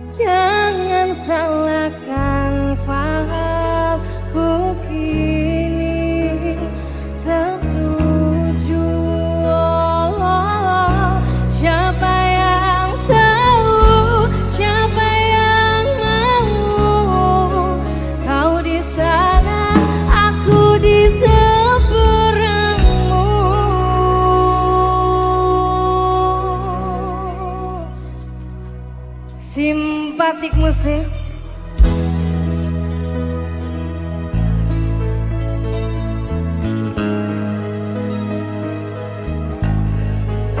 Jangan salahkan fahamku kini tertuju. Siapa yang tahu, siapa yang mau? Kau di sana, aku di seberangmu. Simpatik musik.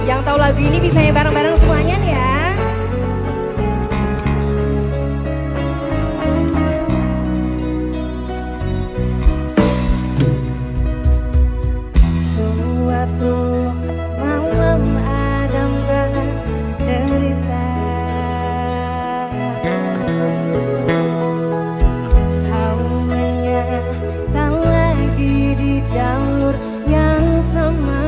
Yang tahu lagu ini bisa ya bareng-bareng semuanya nih ya. Suatu malam Adam bercerita, haumnya tak lagi di jalur yang sama.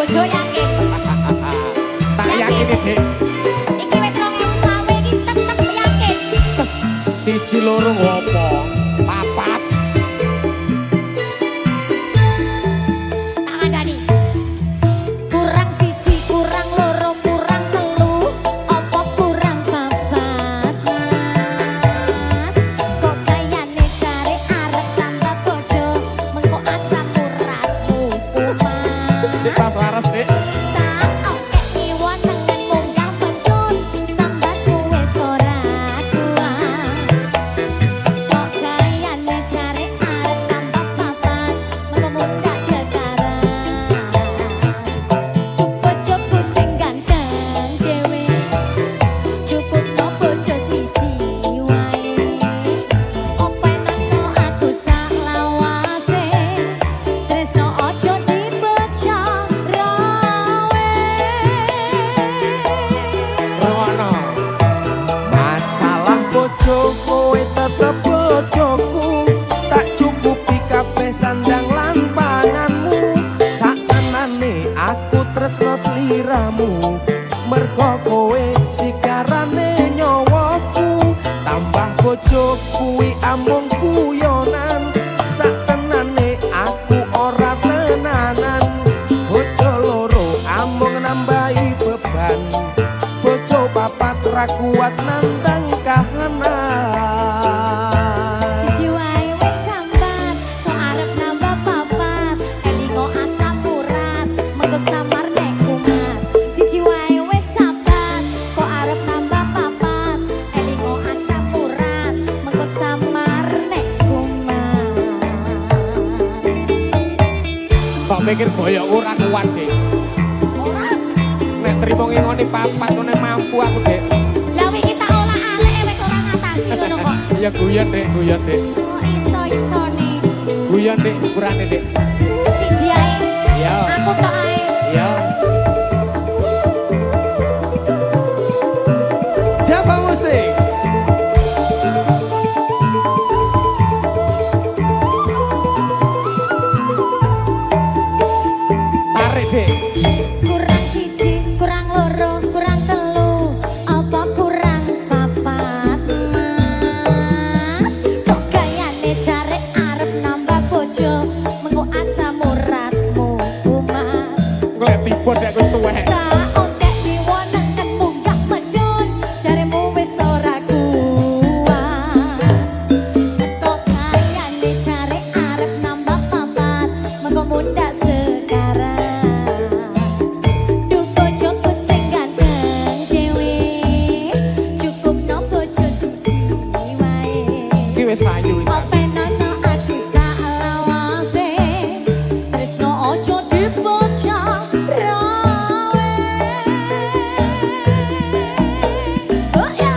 bojo yakin. Tak yakin iki. Iki wis 2020 iki tetep yakin. Siji loro opo? Papat. Tak kandhani. Kurang siji, kurang loro, kurang telu, opo kurang papat, Mas? Kok kayane cari arep tambah bojo, mengko asam uratmu kumat. Cek pas waras, Cek. Mergo kowe sigarane nyawaku, tambah bojo kuwi amung guyonan, satenane aku ora tenanan. Bojo loro amung nambahi beban, bojo papat ra kuat nandang kahanan. Pikir boyok ora kuat, Dik. Nek trimo ngene papat ngene mampu aku, Dik. Lah iki tak olah-alek wis ora ngatasi ngono kok. Ya guyon, Dik, guyon, Dik. Oh, iso-isone. Guyon, Dik, ukurane, Dik. Siji ae. Iya. Aku tok ae. Iya. Siapa musik? Kurang siji, kurang loro, kurang telu, apa kurang papat, Mas? Kok gayane jare arep nambah bojo, mengko asam uratmu kumat. Golek tiba nek wis tuwek. Tak otek diwonen munggah medun, jaremu wis ora kuat. Kok gayane jare arep nambah papat, mengko mundak sekarang. Wis ayu wis. Openono aku salawase, tresno ojo dibocah rawe. Oh ya.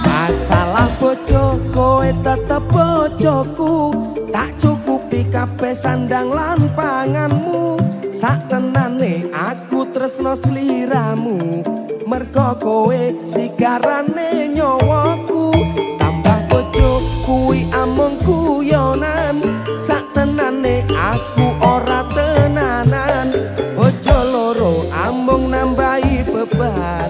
Masalah bojo kowe tetep bojoku, tak cukupi kabeh sandang lan panganmu. Satenane aku tresno sliramu, mergo kowe sigarane nyawaku. Tambah bojo kuwi amung guyonan, satenane aku ora tenanan. Bojo loro amung nambahi beban,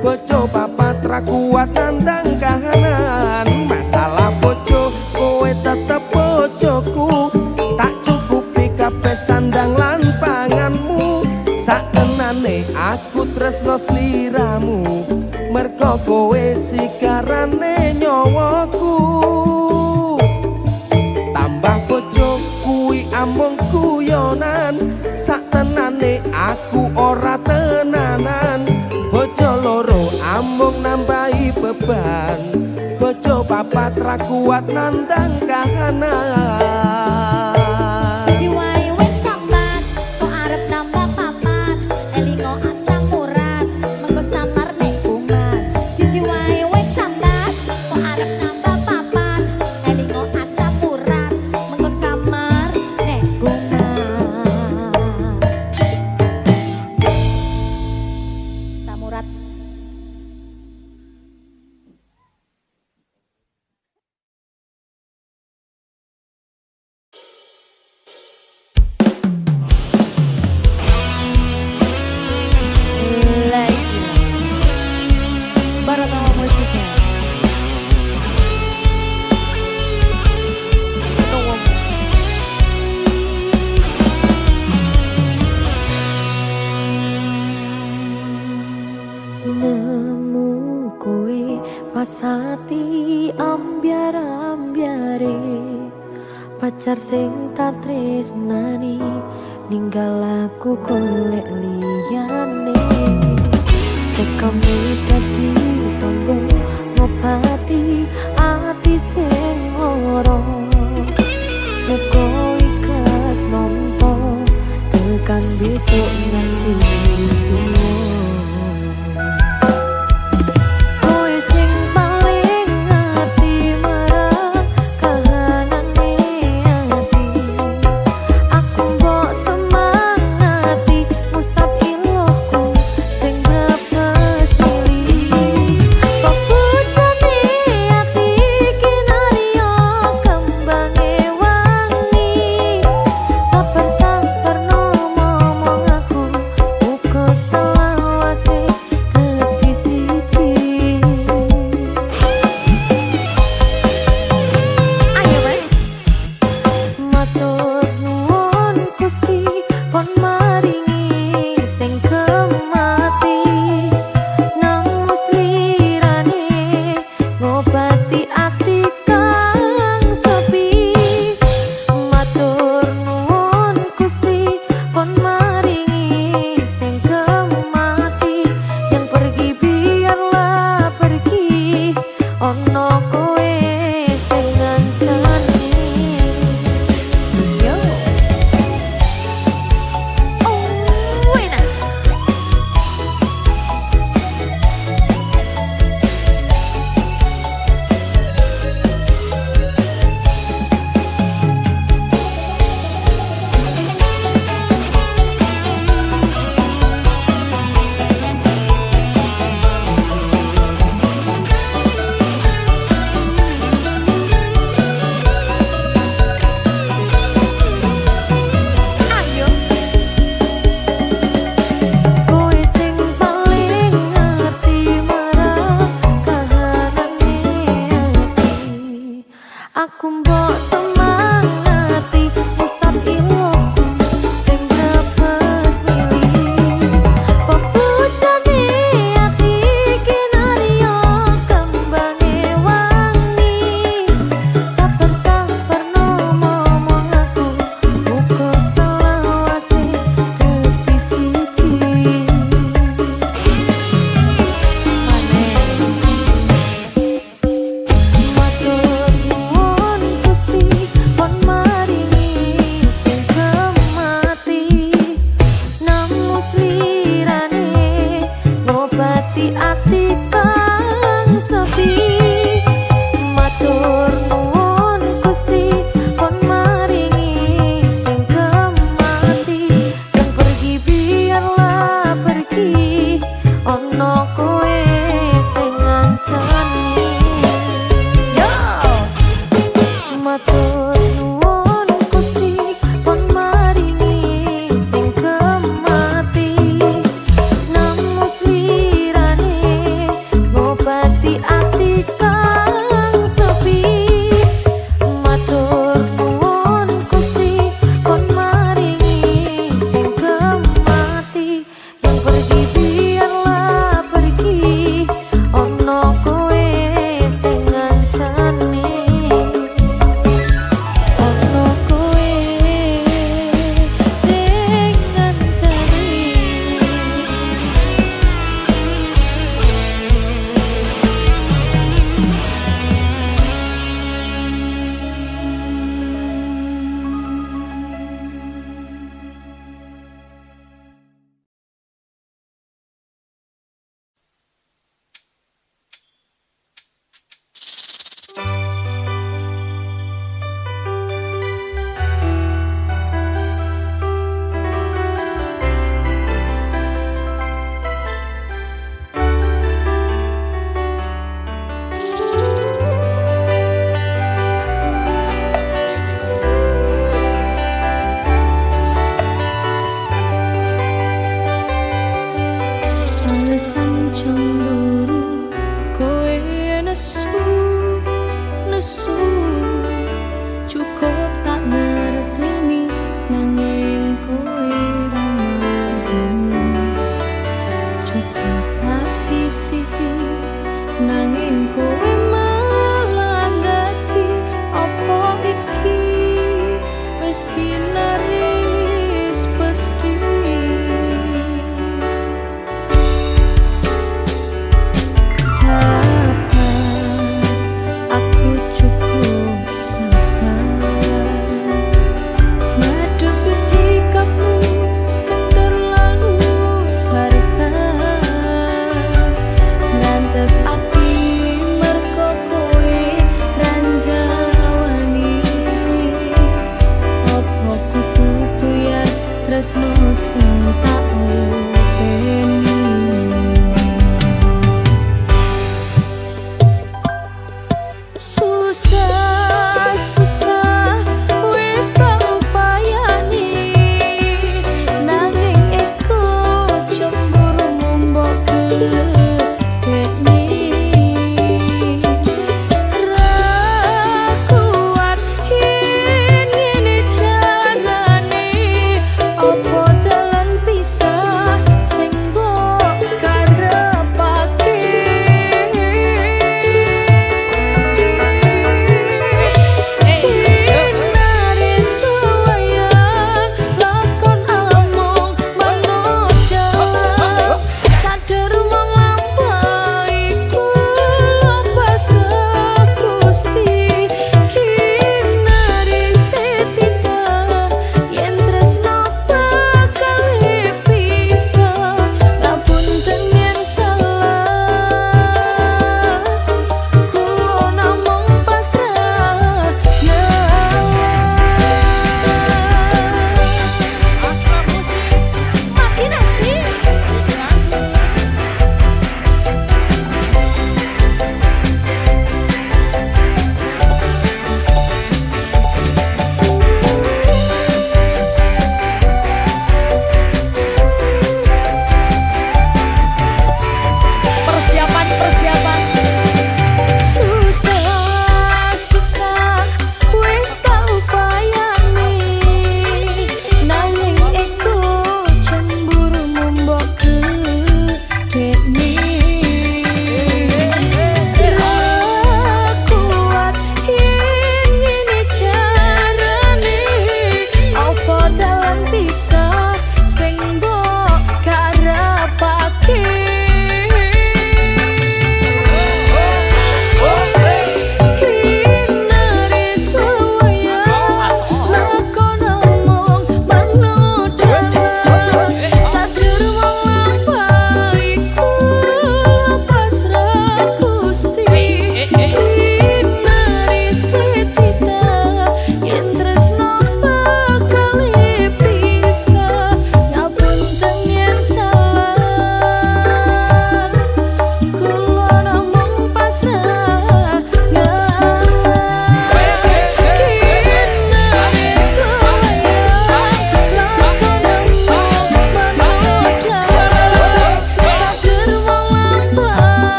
bojo papat ra kuat nandang kahanan. Masalah bojo kowe tetep bojoku, tak cukupi kabeh sandang lan panganmu. Satenane aku tresno sliramu, mergo kowe sigarane nyawaku. Tambah bojo kuwi amung guyonan, satenane aku ora tenanan. Bojo loro amung nambahi beban, bojo papat ra kuat nandang kahanan. Siji wae wis sambat, kok arep nambah papat, elingo asam urat, mengko samar nek kumat. Pasati ambyar-ambyare pacar sing tak tresnani ninggal aku golek liyane tekane dadi tombo ngobati ati sing lara muga ikhlas nampa tekan besok nanti tuwa. Aku mbok semangati musab ilmuku sing grepes milih pepujane ati kinarya kembange wangi saper-saper ngomong aku muga selawase geti siji ati kang sepi matur nuwun Gusti kon maringi sing kemati yang pergi biarlah pergi ono kowe sing ngancani yo matur nuwun Gusti kon maringi sing kemati ati kang sepi matur nuwun Gusti kon maringi sing kemati yang pergi biarlah pergi ono kowe sing ngancani ono kowe sing ngancani.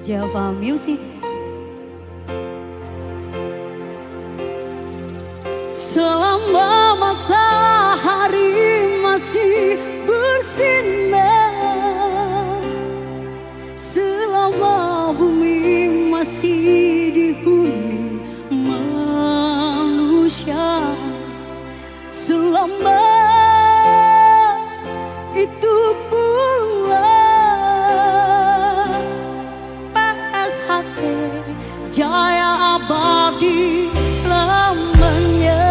Java Music. Selama matahari masih bersinar, selama bumi masih dihuni manusia, selama itu pula PSHT jaya abadi selamanya.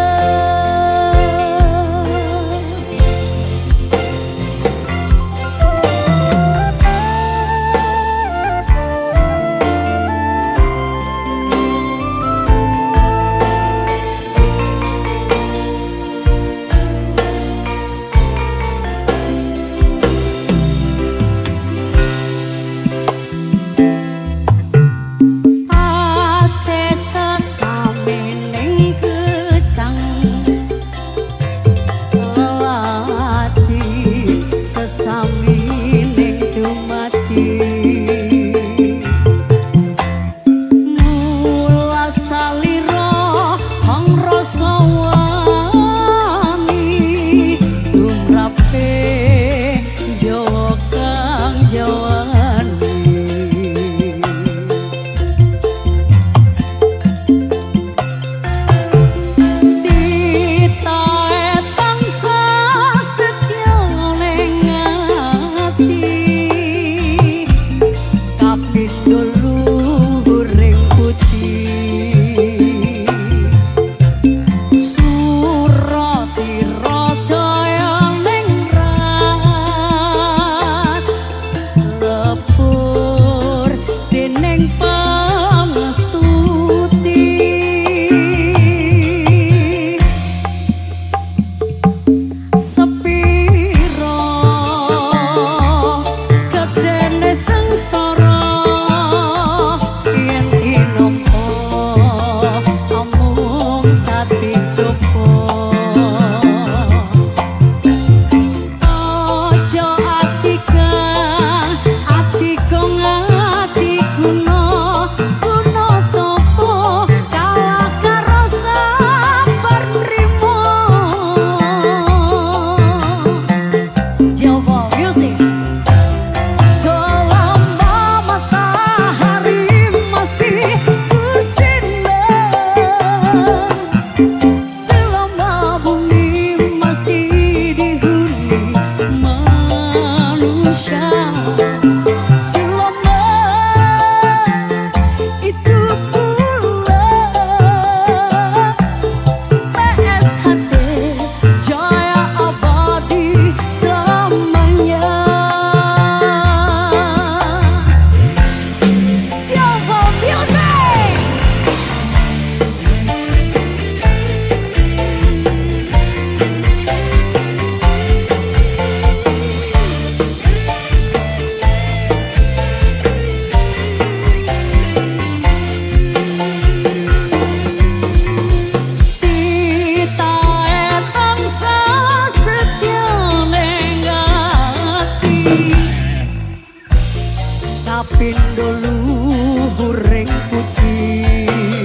Pindo luhureng putih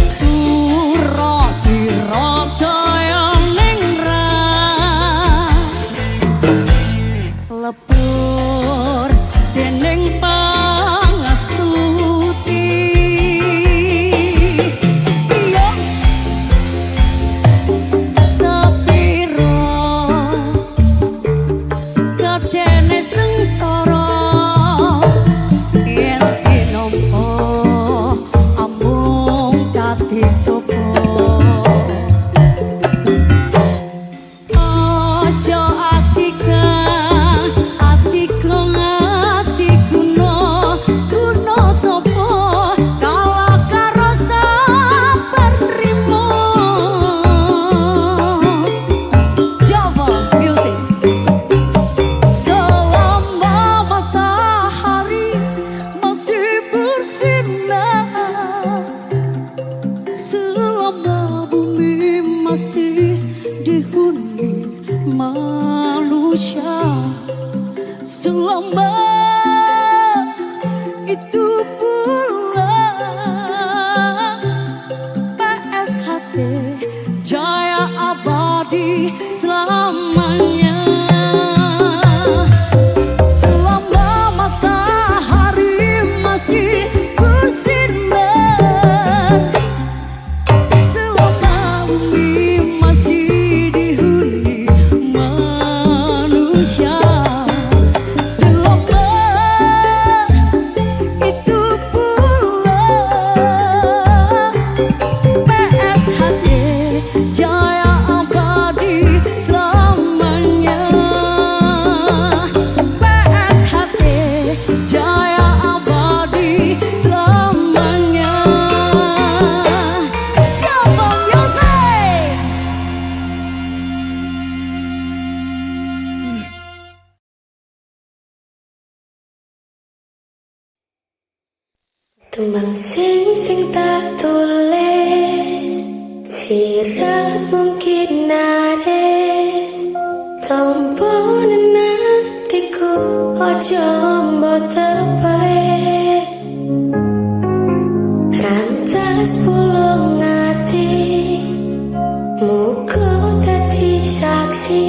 Surabaya Jaya ningrat lepur dening pangastuti iya sepiro kadene sengsara masih dihuni manusia selama itu pula PSHT Jaya abadi selamanya. Selama matahari masih bersinar, selama bumi masih dihuni manusia, selama itu pula PSHT Jaya abadi selamanya. PSHT Jaya abadi selamanya. Siapa music? Tembang sing tak tulis, sirat mungkin nares, tompo nenatiku ojo mbok tepes, rantas pulung ati, muga dadi saksi,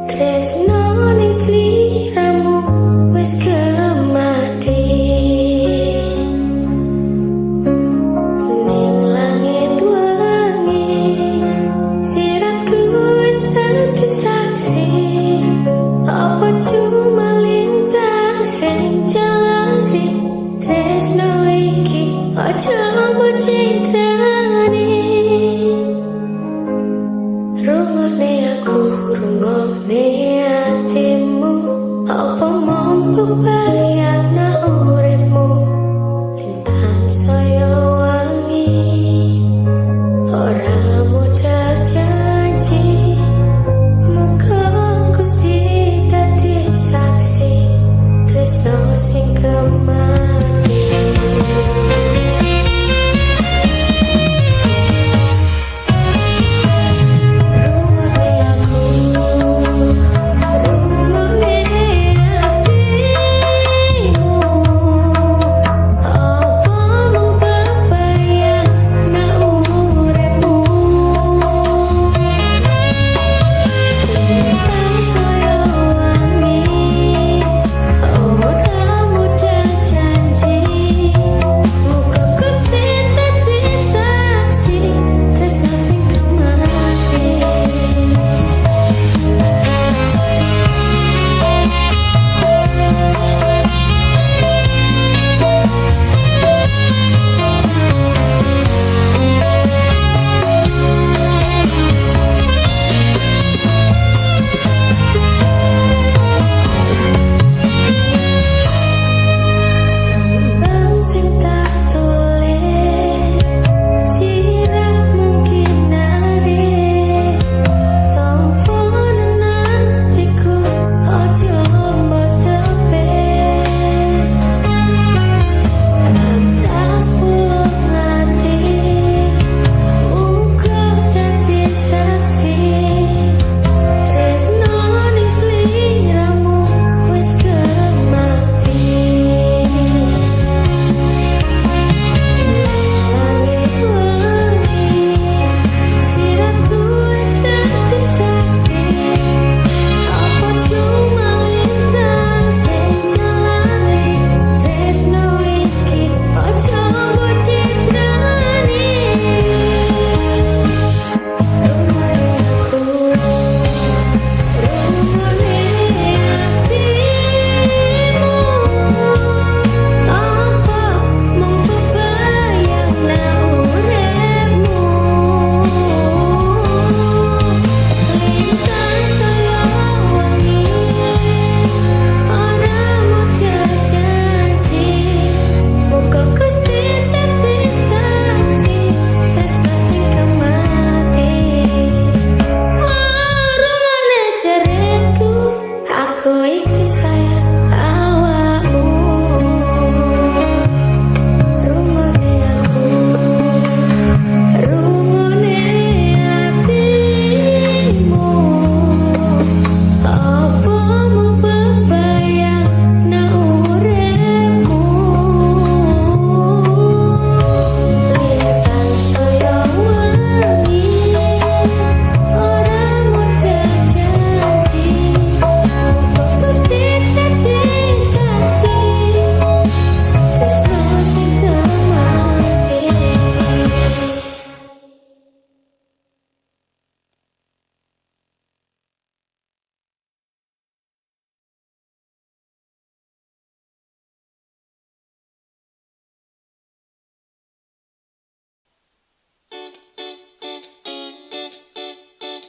tresno ning sliramu wis kemati. Ning langit wengi siratku wis dadi saksi, apa cuma lintang sing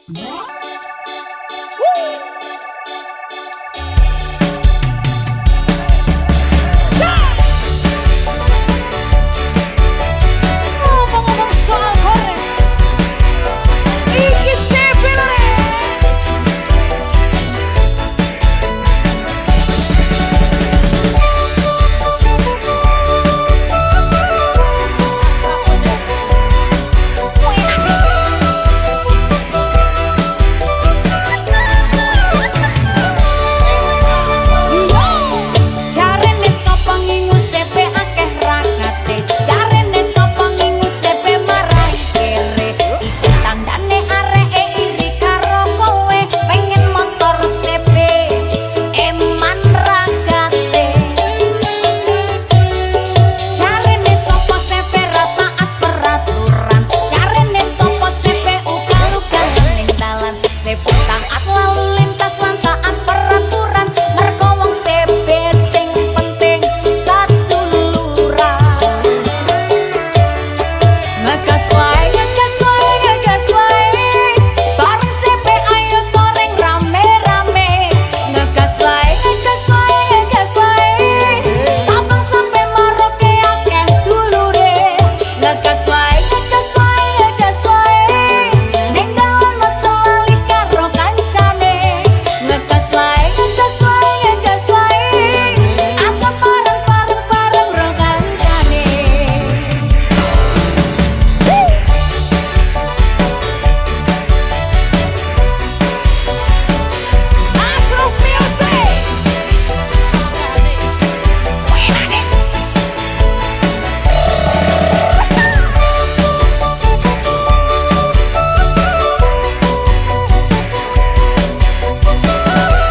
Ngomong-ngomong soal korek, iki sepilare. Jarene sapa ngingu sepe akeh rakate, jarene sapa ngingu sepe marang kere. Iki tandane areke iri karo kowe, pengen motor sepe eman rakate. Jarene sapa sepe rataat peraturan, jarene sapa sepe ugal-ugal ning dalan. Sepe taat lalu lintas lan taat peraturan, mergo wong sepe sing penting satu lurah. Ngegas wae, ngegas wae, ngegas wae, bareng sepe ayo toreng rame-rame. Ngegas wae, ngegas wae, ngegas wae, sabang sampe maroke akeh dulure. Ngegas wae, ngegas wae, ngegas wae, ning dalan ojo lali karo kancane. Ngegas wae, ngegas wae, ngegas wae, aku bareng-bareng ro kancane. Masuk music.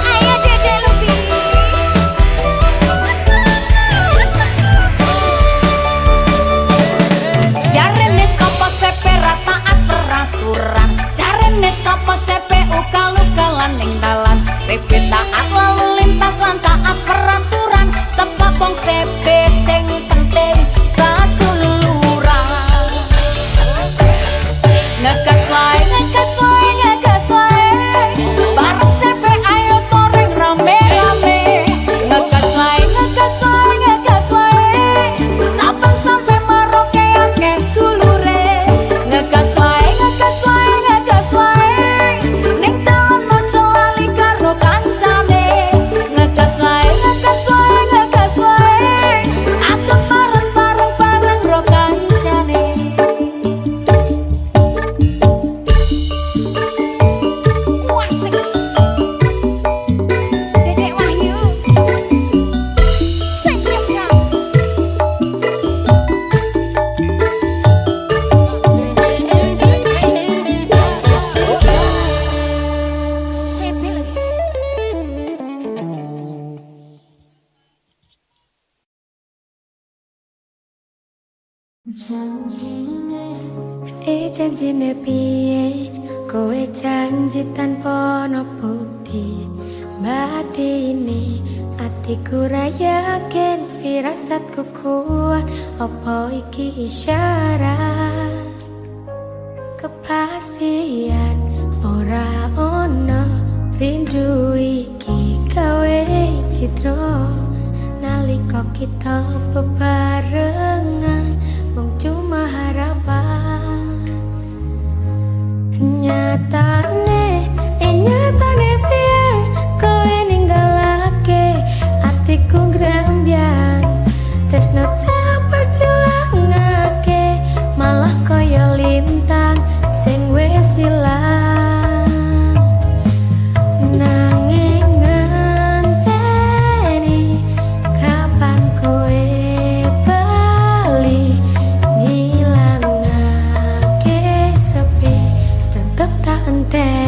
Ayo Dede lebih. Jarene sapa sepe rataat peraturan, jarene sapa sepe ugal-ugalan ning dalan. Sepe taat lalu lintas lan taat peraturan, sebab wong sepe sing penting satu lurah. Ngegas wae, ngegas wae, ngegas wae, bareng sepe ayo toreng rame-rame. Ngegas wae, ngegas wae, ngegas wae, sabang sampe maroke akeh dulure. Ngegas wae, ngegas wae, ngegas wae, ning dalan ojo lali karo kancane. Ngegas wae, ngegas wae, ngegas wae, aku bareng-bareng ro kancane. Wasik. Dedek Wahyu. Sing nyedam. Sepe lagi. Janjine piye kowe janji tanpa ono bukti batine atiku ra yakin firasatku kuat apa iki isyarat kepastian ora ono rindu iki gawe citra nalika kita bebarengan mung cuma harapan nyatane piye kowe ninggalake atiku grembyang tresno tak perjuangake malah kaya lintang sing wis ilang nanging ngenteni kapan kowe bali ngilangake sepi tetep tak enteni.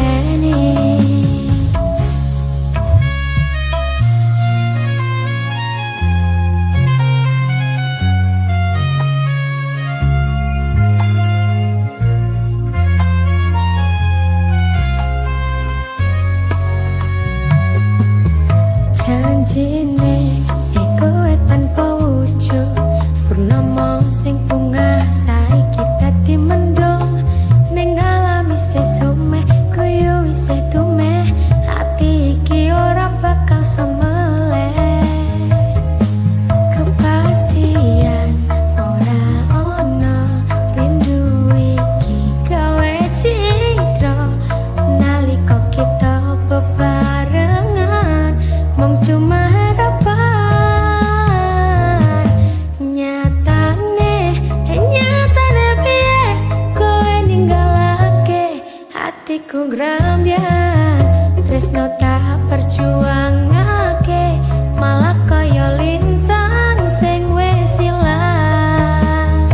ngrambian tresno tak perjuangake malah kaya lintang sing wis ilang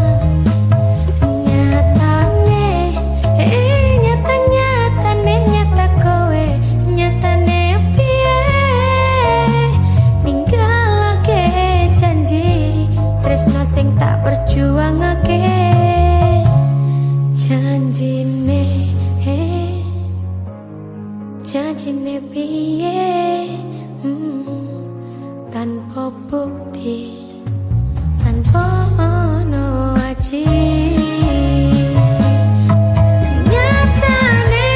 nyatane nyata kowe nyatane piye ninggalake janji tresno sing tak perjuangake janjine piye tanpa bukti tanpa ono aji nyatane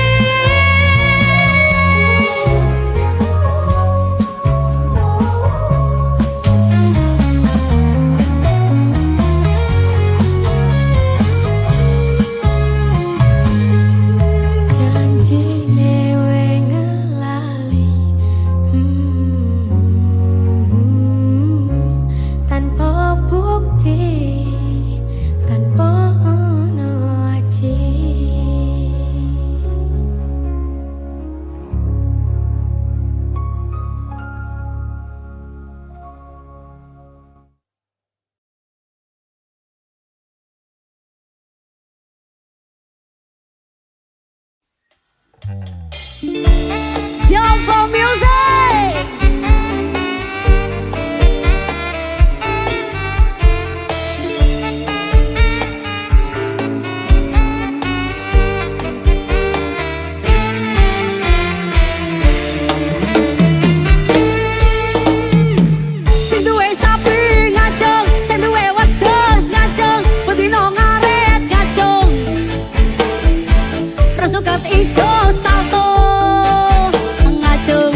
janjine tanpa bukti tanpa ono aji Jumbo Music. Sing duwe sapi ngacung, sing duwe wedhus ngacung, bedino ngaret ngacung. Rasukat ijo salto ngacung.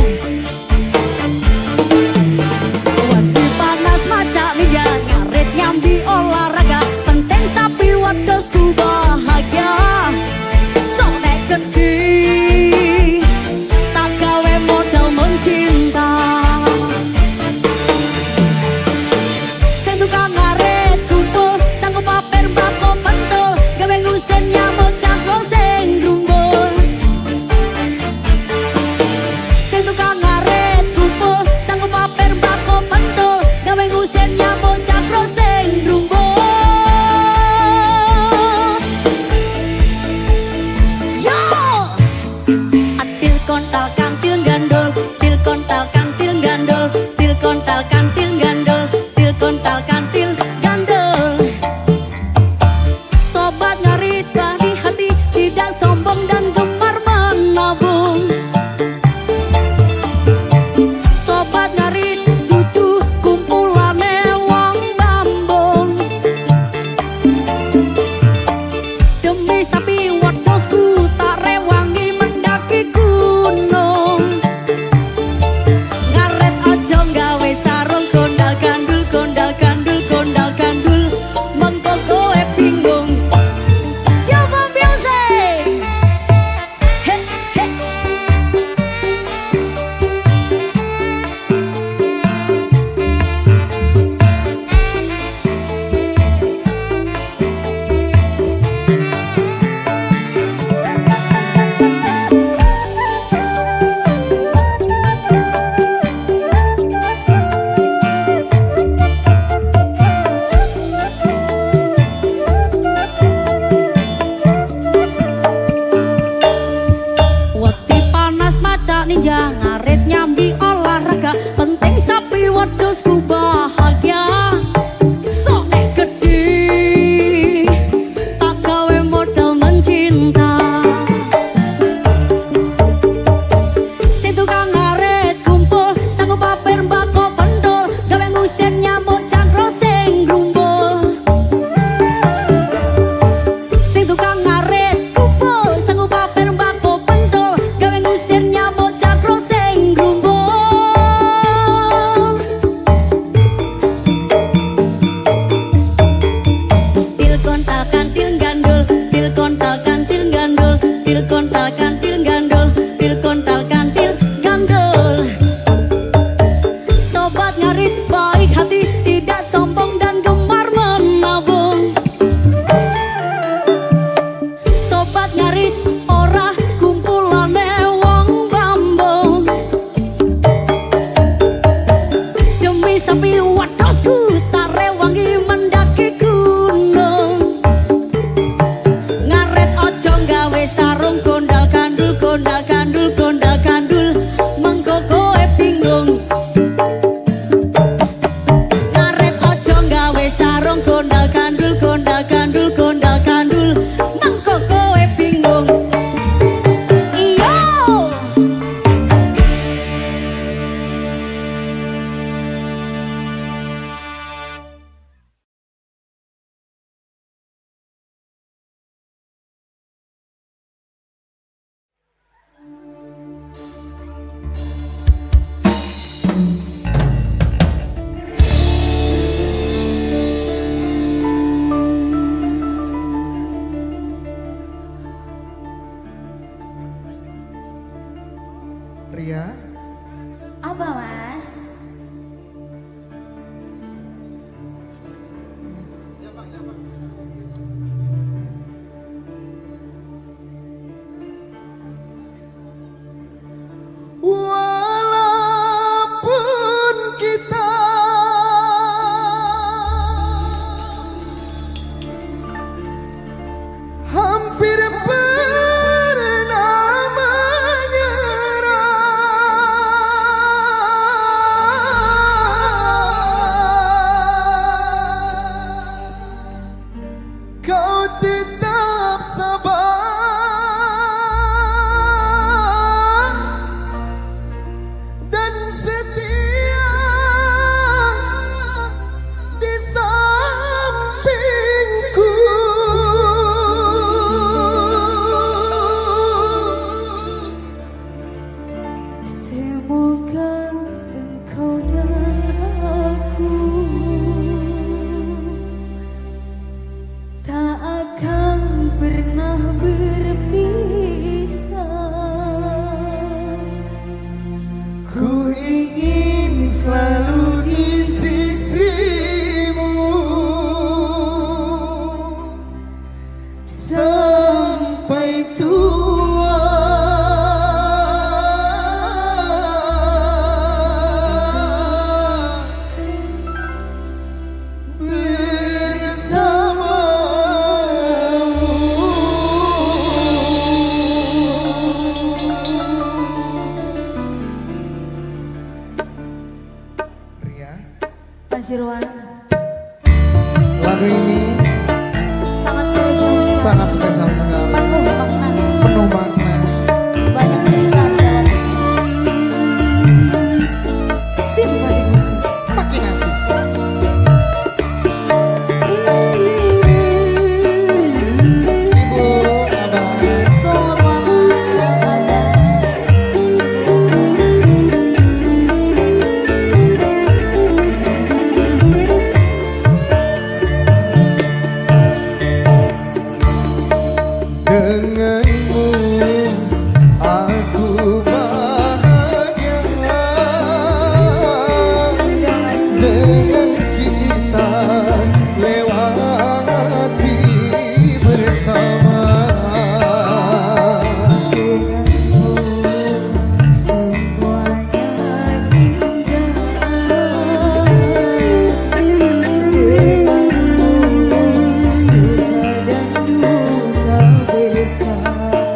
Wadi panas macak minyak ngaret nyambi olahraga, penting sapi wedhusku bahagia. Sok nek gede tak gawe modal mencinta. Sing tukang ngaret kumpul sanggup pamer mbako pentul, gawe ngusen nyamuk cangklo sing grumbul. Sing tukang ngaret kumpul sanggup pamer mbako pentul, gawe ngusen nyamuk cangklo sing grumbul. Yo! Atil kontal kantil gandul, til kontal kantil gandul, til kontal kantil gandul, til kontal kantil gandul. Sobat ngarita di hati tidak sombong dan gemar menabung. Sobat ngarit dudu kumpulane wong bambung. Demi sapi wedhusku tak rewangi mendaki gunung. Ngaret aja gawe sarung kondal gandul, kondal gandul, kondal gandul, mengko kowe bingung. Coba music. He he. Ria. Apa mas? Walaupun kita hampir pernah menyerah, kau tetap sabar dan setia di sampingku. Semoga engkau dan aku tak akan pernah berpisah. Ku ingin selalu di sisimu sampai tua. Ria, Mas Irwan, lagu ini sangat spesial sekali. sangat spesial sekali, Penuh makna, penuh makna. banyak cerita di dalamnya. Simpati musik. Makin asik. Ibu, abang, Selamat malam, Abang. denganmu aku bahagia, dengan kita lewati bersama. Semuanya indah, denganmu suka dan duka bersama.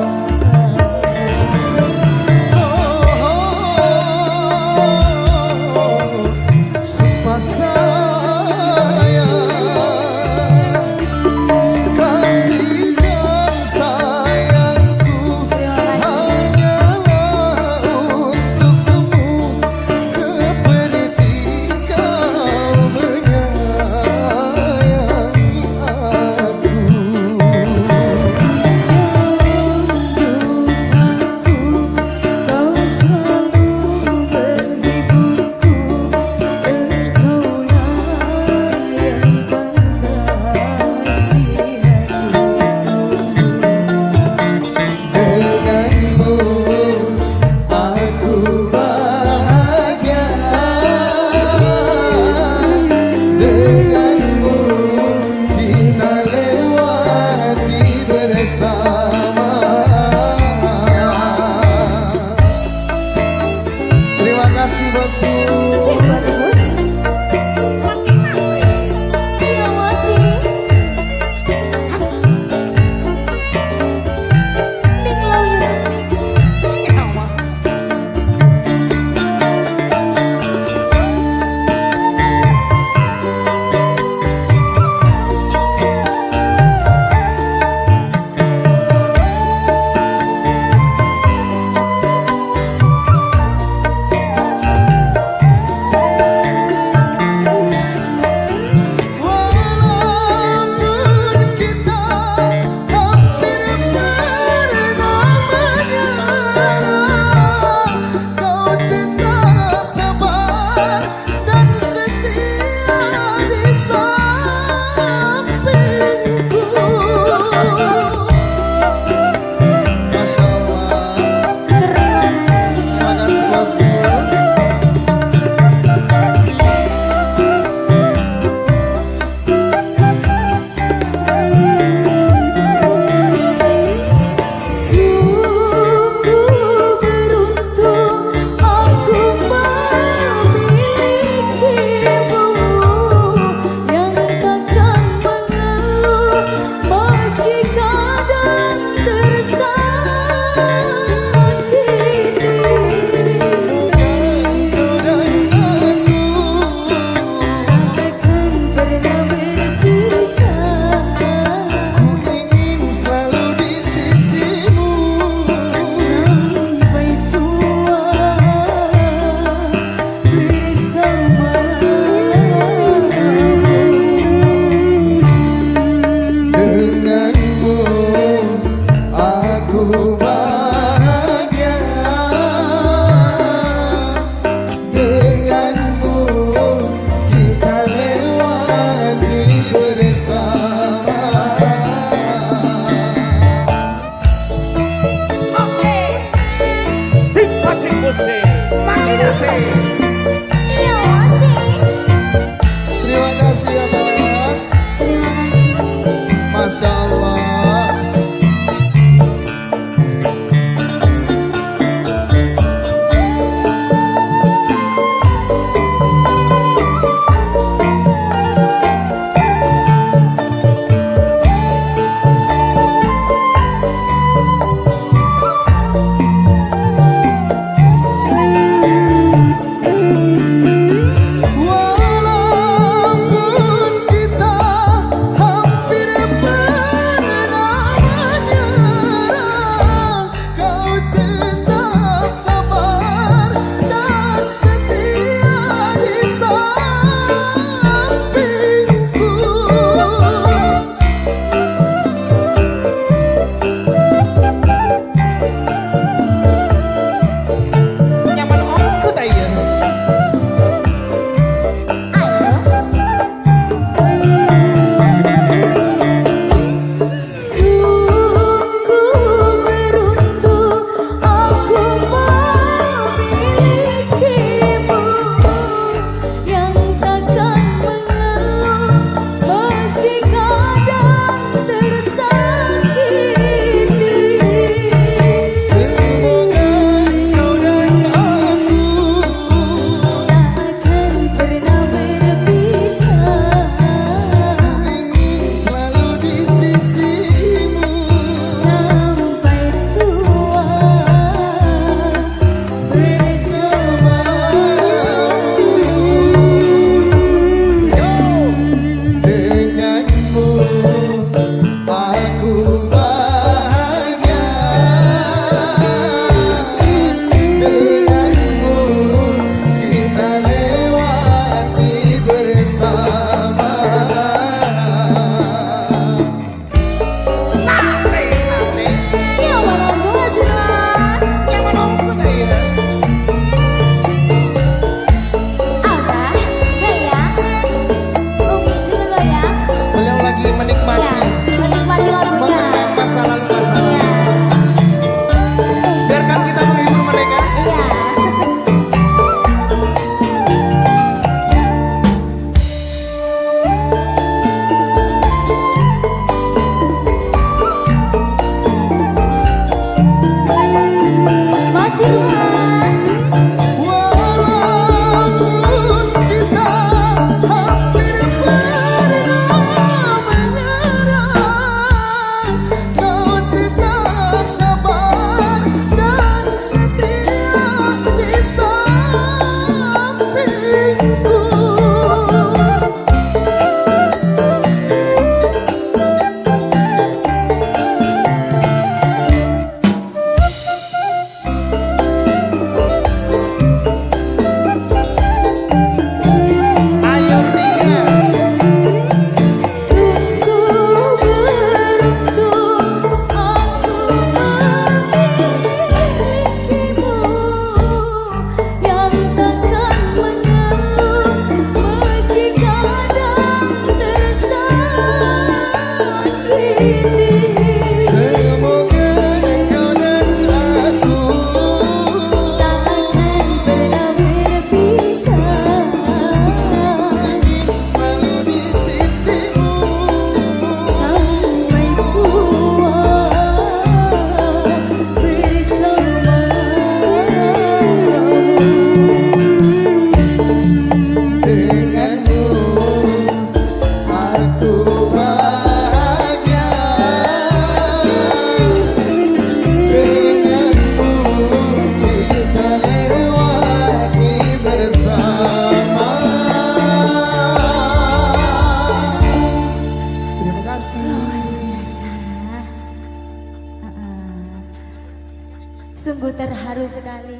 Sungguh terharu sekali.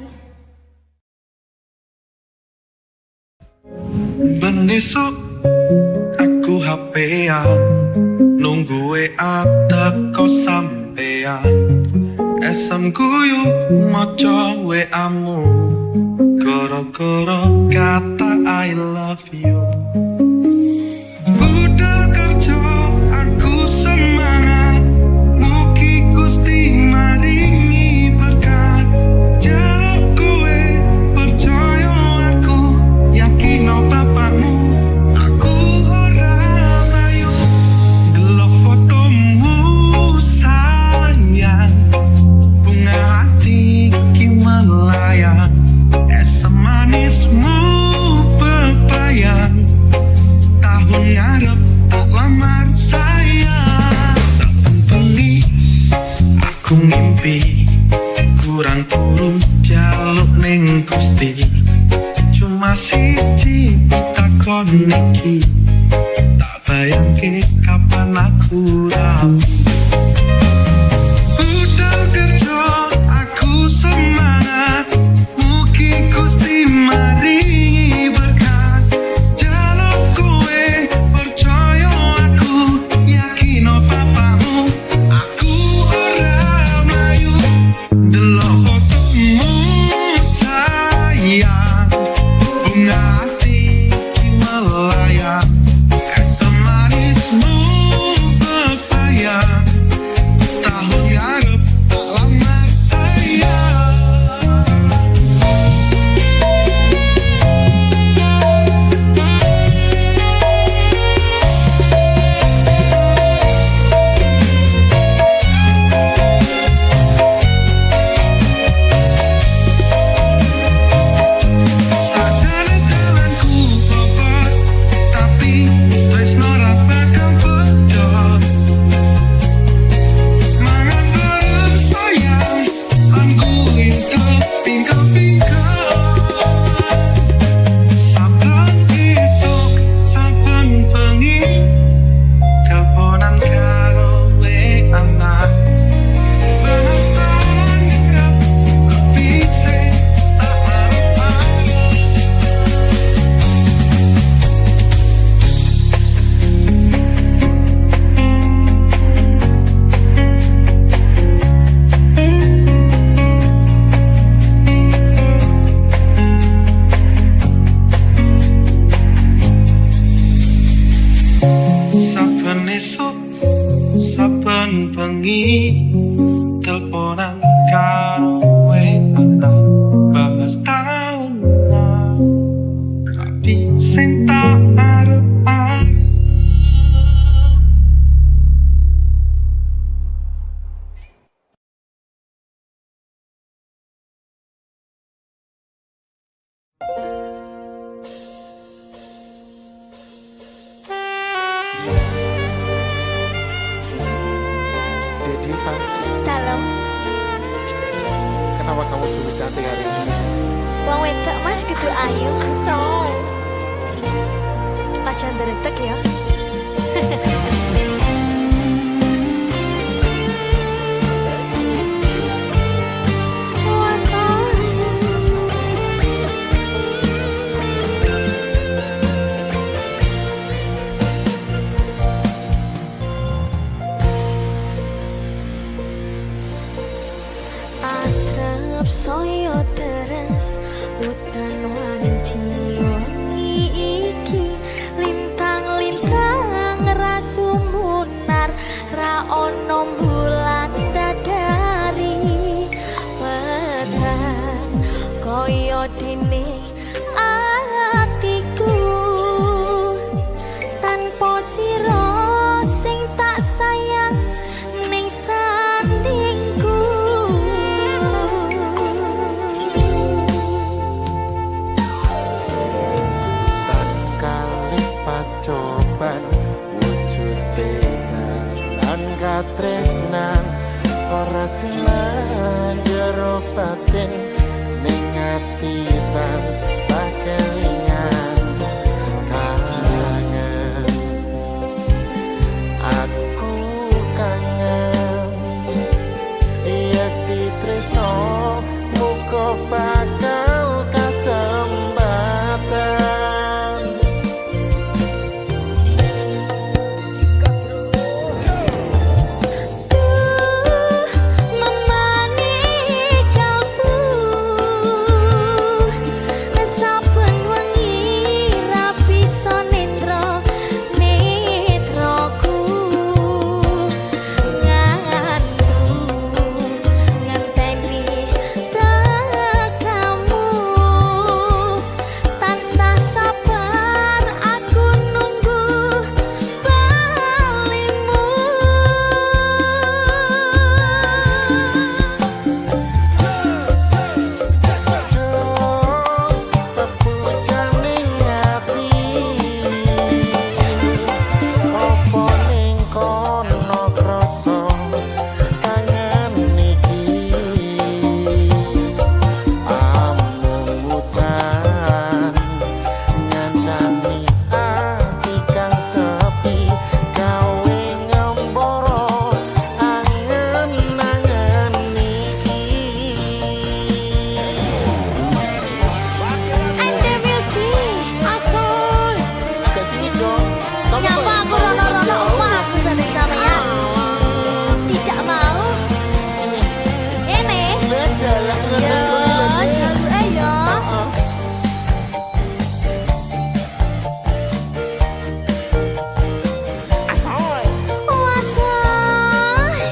Benisuk aku HP-an nunggu WA teko sampean. Esem guyu maca WA-mu gara-gara kata I love you. Budal kerja aku semangat, mugi Gusti maringi berkat. Jaluk kowe percaya aku, yakin bapakmu aku ora mlayu. Delok fotomu sayang, bunga hati ki melayang. Esem manismu bebayang, tahun ngarep tak lamar sayang. Saben bengi aku ngimpi, kurang turu jaluk ning Gusti. Cuma siji pitakon iki, tak bayangke kapan aku rapi. Budal kerja aku semangat, mugi Gusti maringi berkat. Jaluk kowe percaya aku, yakin bapakmu aku ora mlayu. Delok fotomu sayang, bunga hati ki melayang. Esem manismu bebayang, tahun ngarep tak lamar sayang. Sajane dalanku bobot, tapi tresno ra bakal pedot. Mangan bareng sayang, lan kuwi kepingkal-pingkal. Saben esuk, saben bengi, teleponan karo anak. Bahas tahun ngarep, lebih sing tak arep-arep. Saben esuk, saben bengi, teleponan karo anak. Bahas tahunan, tapi sing tak arep-arep. Diva, Dalam kenapa kamu sungguh cantik hari ini? wong wedok Mas kudu ayu. Coy. Pacar deretek ya. Asrep soyo teres utan wanci wangi iki lintang-lintang rasumunar ra ono bulan dadari wedan koyo dene atiku tanpa sira sing tak sayang ning sandingku. Kalis pacoban wujude dalan katresnan ora senang jero batin ning ati tan sakelingan kangen aku kangen yak ditresno oh bakal kesempatan. Memani kalbu saben wengi rapi sonendra netraku nganteni tekamu tansah sabar aku nunggu balimu. Pepujaning ati opo ning kono krasa kangen iki amung udan ngancani ati kang sepi gawe ngemboro angen-angen iki. Anda music Asoy, ke sini dong. Kamu nyapa aku rono-rono omah aku sanding sampean. Tidak mau. sini. Ini. Jalan Yo, ayo. Asoy. Wasai.